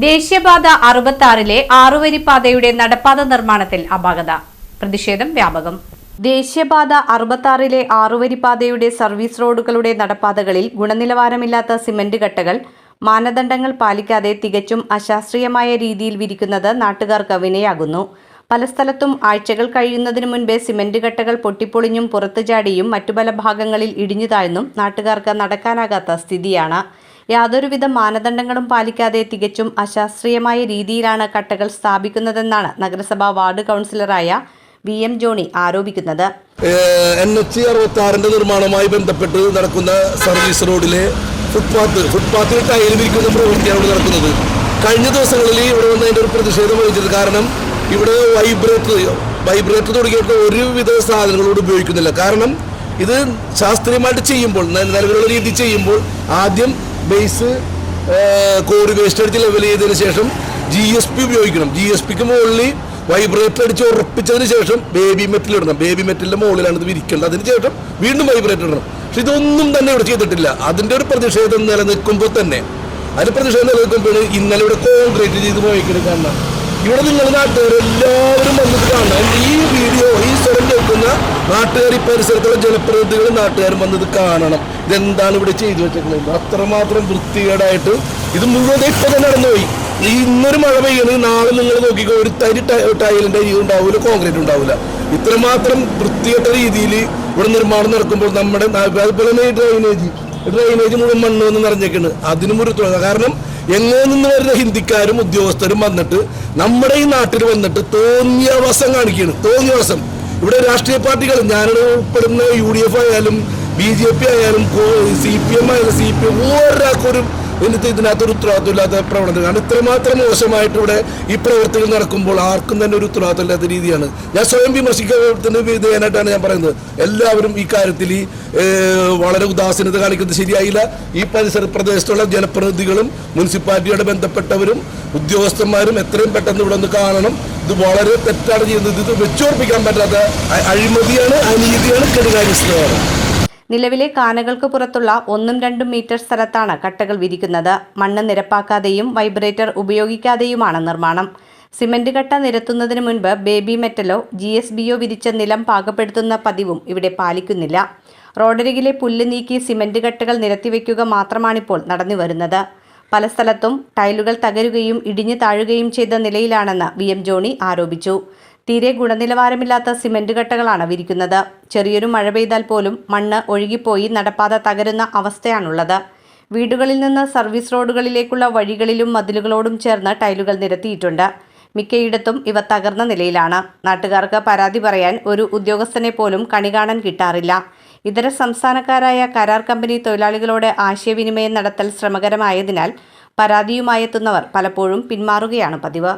ദേശീയപാത 66-ലെ ആറുവരിപ്പാതയുടെ നടപ്പാത നിർമ്മാണത്തിൽ അപാകത. പ്രതിഷേധം വ്യാപകം. ദേശീയപാത 66-ലെ ആറുവരിപ്പാതയുടെ സർവീസ് റോഡുകളുടെ നടപ്പാതകളിൽ ഗുണനിലവാരമില്ലാത്ത സിമന്റ് കട്ടകൾ മാനദണ്ഡങ്ങൾ പാലിക്കാതെ തികച്ചും അശാസ്ത്രീയമായ രീതിയിൽ വിരിക്കുന്നത് നാട്ടുകാർക്ക് വിനയാകുന്നു. പല സ്ഥലത്തും ആഴ്ചകൾ കഴിയുന്നതിനു മുൻപേ സിമന്റ് കട്ടകൾ പൊട്ടിപ്പൊളിഞ്ഞും പുറത്തുചാടിയും മറ്റു പല ഭാഗങ്ങളിൽ ഇടിഞ്ഞു താഴ്ന്നും നാട്ടുകാർക്ക് നടക്കാനാകാത്ത സ്ഥിതിയാണ്. യാതൊരുവിധ മാനദണ്ഡങ്ങളും പാലിക്കാതെ തികച്ചും അശാസ്ത്രീയമായ രീതിയിലാണ് കട്ടകൾ സ്ഥാപിക്കുന്നതെന്നാണ് നഗരസഭാ വാർഡ് കൗൺസിലറായ VM ജോണി ആരോപിക്കുന്നത്. NH 66 നിർമ്മാണവുമായി ബന്ധപ്പെട്ട് നടക്കുന്ന സർവീസ് റോഡിലെ ഫുട്പാത്തിൽ ടയർ വിരിക്കുന്ന പ്രവൃത്തിയാണ് നടക്കുന്നത്. കഴിഞ്ഞ ദിവസങ്ങളിൽ ഇവിടെ വന്നതിൻ്റെ ഒരു പ്രതിഷേധം വഹിച്ചത് കാരണം ഇവിടെ വൈബ്രേറ്റർ തുടങ്ങിയിട്ട് ഒരുവിധ സാധനങ്ങളോട് ഉപയോഗിക്കുന്നില്ല. കാരണം ഇത് ശാസ്ത്രീയമായിട്ട് ചെയ്യുമ്പോൾ, നിലവിലുള്ള രീതി ചെയ്യുമ്പോൾ ആദ്യം ബേസ് കോറി വേസ്റ്റ് അടിച്ച് ലെവൽ ചെയ്തതിന് ശേഷം GSP ഉപയോഗിക്കണം. GSPക്ക് മുകളിൽ വൈബ്രേറ്റർ അടിച്ച് ഉറപ്പിച്ചതിന് ശേഷം ബേബി മെറ്റൽ ഇടണം. ബേബി മെറ്റലിൻ്റെ മുകളിലാണ് ഇത് വിരിക്കേണ്ടത്. അതിന് ശേഷം വീണ്ടും വൈബ്രേറ്റർ ഇടണം. പക്ഷെ ഇതൊന്നും തന്നെ ഇവിടെ ചെയ്തിട്ടില്ല. അതിൻ്റെ ഒരു പ്രതിഷേധം നിലനിൽക്കുമ്പോൾ ഇന്നലെ ഇവിടെ കോൺക്രീറ്റ് ചെയ്ത് പോയിക്കുന്നത്. കാരണം ഇവിടെ നിങ്ങൾ നാട്ടുകാരെല്ലാവരും വന്നിട്ട് കാണണം. ഈ വീഡിയോ, ഈ സ്വരം കേൾക്കുന്ന നാട്ടുകാർ, ഈ പരിസരത്തുള്ള ജനപ്രതിനിധികളും നാട്ടുകാരും വന്നത് കാണണം. ഇതെന്താണ് ഇവിടെ ചെയ്തു വെച്ചിട്ടുള്ളത്. അത്രമാത്രം വൃത്തികേടായിട്ട് ഇത് മുഴുവൻ ഇപ്പം തന്നെ നടന്നുപോയി. ഇന്നൊരു മഴ പെയ്യണമെങ്കിൽ നാളെ നിങ്ങൾ നോക്കിക്കോ, ഒരു തരി ടൈലിൻ്റെ അരി ഉണ്ടാവില്ല, കോൺക്രീറ്റ് ഉണ്ടാവില്ല. ഇത്രമാത്രം വൃത്തികെട്ട രീതിയിൽ ഇവിടെ നിർമ്മാണം നടക്കുമ്പോൾ നമ്മുടെ അതുപോലെ തന്നെ ഡ്രൈനേജ് മുഴുവൻ മണ്ണ് വന്ന് നിറഞ്ഞേക്കാണ്. അതിനും ഒരു കാരണം എങ്ങനെ നിന്ന് വരുന്ന ഹിന്ദിക്കാരും ഉദ്യോഗസ്ഥരും വന്നിട്ട് നമ്മുടെ ഈ നാട്ടിൽ വന്നിട്ട് തോന്നിയ വശം കാണിക്കുകയാണ്. തോന്നിയ വശം ഇവിടെ രാഷ്ട്രീയ പാർട്ടികൾ, ഞാനിവിടെ ഉൾപ്പെടുന്ന UDF ആയാലും BJP ആയാലും CPM ആയാലും CPM ഒരാൾക്കൊരു ഇതിനകത്തൊരു ഉത്തരവാദിത്തമില്ലാത്ത പ്രവണത. കാരണം ഇത്രമാത്രം മോശമായിട്ട് ഇവിടെ ഈ പ്രവർത്തികൾ നടക്കുമ്പോൾ ആർക്കും തന്നെ ഒരു ഉത്തരവാദിത്തമില്ലാത്ത രീതിയാണ്. ഞാൻ സ്വയം വിമർശിക്കുന്നതിന് വിധേയനായിട്ടാണ് ഞാൻ പറയുന്നത്. എല്ലാവരും ഈ കാര്യത്തിൽ വളരെ ഉദാസീനത കാണിക്കുന്നത് ശരിയായില്ല. ഈ പ്രദേശത്തുള്ള ജനപ്രതിനിധികളും മുനിസിപ്പാലിറ്റിയോട് ബന്ധപ്പെട്ടവരും ഉദ്യോഗസ്ഥന്മാരും എത്രയും പെട്ടെന്ന് ഇവിടെ ഒന്ന് കാണണം. ഇത് വളരെ തെറ്റാണ് ചെയ്യുന്നത്. ഇത് വെച്ചുറപ്പിക്കാൻ പറ്റാത്ത അഴിമതിയാണ്, അനീതിയാണ്, കെടുകാര്യസ്ഥമാണ്. നിലവിലെ കാനകൾക്ക് പുറത്തുള്ള 1-2 മീറ്റർ സ്ഥലത്താണ് കട്ടകൾ വിരിക്കുന്നത്. മണ്ണ് നിരപ്പാക്കാതെയും വൈബ്രേറ്റർ ഉപയോഗിക്കാതെയുമാണ് നിർമ്മാണം. സിമന്റ് കട്ട നിരത്തുന്നതിന് മുൻപ് ബേബി മെറ്റലോ GSBയോ വിരിച്ച നിലം പാകപ്പെടുത്തുന്ന പതിവും ഇവിടെ പാലിക്കുന്നില്ല. റോഡരികിലെ പുല്ല് നീക്കി സിമന്റ് കട്ടകൾ നിരത്തിവെക്കുക മാത്രമാണിപ്പോൾ നടന്നു വരുന്നത്. പല സ്ഥലത്തും ടൈലുകൾ തകരുകയും ഇടിഞ്ഞു താഴുകയും ചെയ്ത നിലയിലാണെന്ന് VM ജോണി ആരോപിച്ചു. തീരെ ഗുണനിലവാരമില്ലാത്ത സിമന്റ് കട്ടകളാണ് വിരിക്കുന്നത്. ചെറിയൊരു മഴ പെയ്താൽ പോലും മണ്ണ് ഒഴുകിപ്പോയി നടപ്പാത തകരുന്ന അവസ്ഥയാണുള്ളത്. വീടുകളിൽ നിന്ന് സർവീസ് റോഡുകളിലേക്കുള്ള വഴികളിലും മതിലുകളോടും ചേർന്ന് ടൈലുകൾ നിരത്തിയിട്ടുണ്ട്. മിക്കയിടത്തും ഇവ തകർന്ന നിലയിലാണ്. നാട്ടുകാർക്ക് പരാതി പറയാൻ ഒരു ഉദ്യോഗസ്ഥനെ പോലും കണി കാണാൻ കിട്ടാറില്ല. ഇതര സംസ്ഥാനക്കാരായ കരാർ കമ്പനി തൊഴിലാളികളോട് ആശയവിനിമയം നടത്തൽ ശ്രമകരമായതിനാൽ പരാതിയുമായെത്തുന്നവർ പലപ്പോഴും പിന്മാറുകയാണ് പതിവ്.